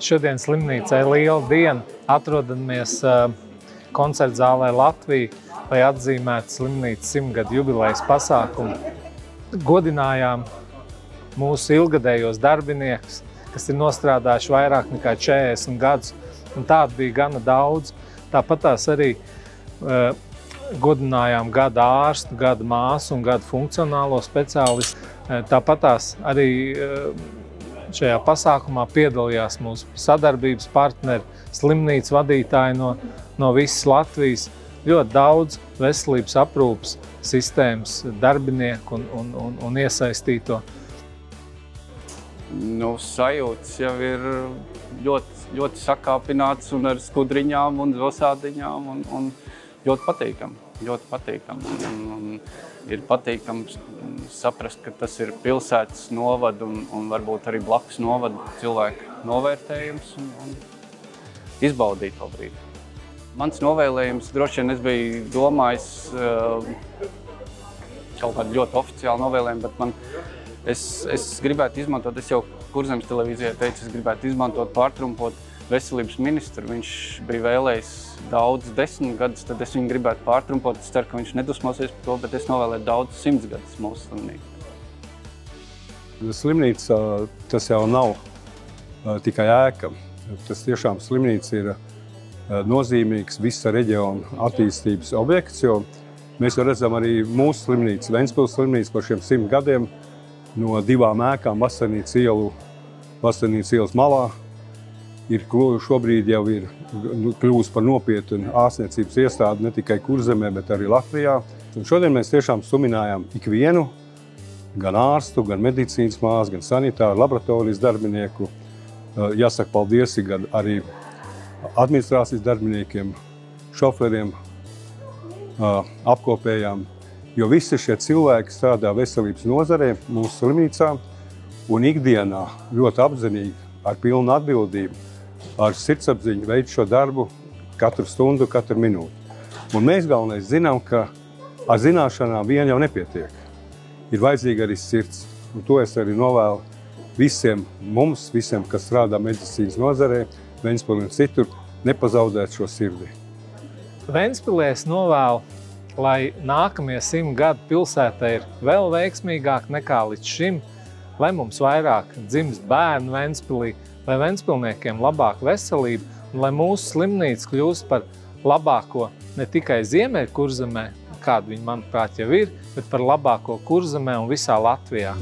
šodien slimnīcai liela diena. Atrodamies koncerta zālē Latvija, lai atzīmētu slimnīcas 100-gadu jubilejas pasākumu. Godinājām mūsu ilgadējos darbiniekus, kas ir nostrādājuši vairāk nekā 40 gadus, un tādu bija gana daudz. Tāpatās arī godinājām gada ārstu, gada māsu un gada funkcionālo speciālistu. Tāpatās arī šajā pasākumā piedalījās mūsu sadarbības partneri, slimnīcas vadītāji no visas Latvijas, ļoti daudz veselības aprūpes sistēmas darbinieku un iesaistīto. Sajūtas jau ir ļoti sakāpināts un ar skudriņām un zosādiņām un ļoti patīkam. Ir patīkams saprast, ka tas ir pilsētas novada un varbūt arī blakus novada cilvēku novērtējums un izbaudīt to brīdi. Mans novēlējums, droši vien es biju domājis kaut kādu ļoti oficiālu novēlējumu, bet es gribētu izmantot, es jau Kurzemes televīzijai teicu, es gribētu izmantot pārtrumpot veselības ministru. Viņš bija vēlējis daudz 10 gadus, tad es viņu gribētu pārtrumpot. Es ceru, ka viņš nedusmosies par to, bet es novēlētu daudz 100 gadus mūsu slimnīcu. Slimnīca tas jau nav tikai ēka. Tas tiešām slimnīca ir nozīmīgs visa reģiona attīstības objekts, jo mēs jau redzam arī mūsu slimnīcu, Ventspils slimnīcu par šiem 100 gadiem no 2 ēkām Vasarnīcas ielas malā. Šobrīd jau ir kļuvusi par nopietnu ārstniecības iestādi ne tikai Kurzemē, bet arī Latvijā. Un šodien mēs tiešām suminājām ikvienu, gan ārstu, gan medicīnas māsu, gan sanitāru, laboratorijas darbinieku. Jāsaka paldies gan arī administrācijas darbiniekiem, šoferiem, apkopējām, jo visi šie cilvēki strādā veselības nozarē mūsu slimnīcā un ikdienā ļoti apzinīgi, ar pilnu atbildību, ar sirdsapziņu veic šo darbu katru stundu, katru minūti. Un mēs galvenais zinām, ka ar zināšanām vien jau nepietiek. Ir vajadzīga arī sirds. Un to es arī novēlu visiem mums, visiem, kas strādā medicīnas nozarē, Ventspilī un citur, nepazaudēt šo sirdi. Ventspilī es novēlu, lai nākamie 100 gadi pilsētā ir vēl veiksmīgāk nekā līdz šim, lai mums vairāk dzimst bērnu Ventspilī, lai ventspilniekiem labāka veselība un lai mūsu slimnīca kļūst par labāko ne tikai Ziemeļkurzemē, kādu viņi, manuprāt, jau ir, bet par labāko Kurzemē un visā Latvijā.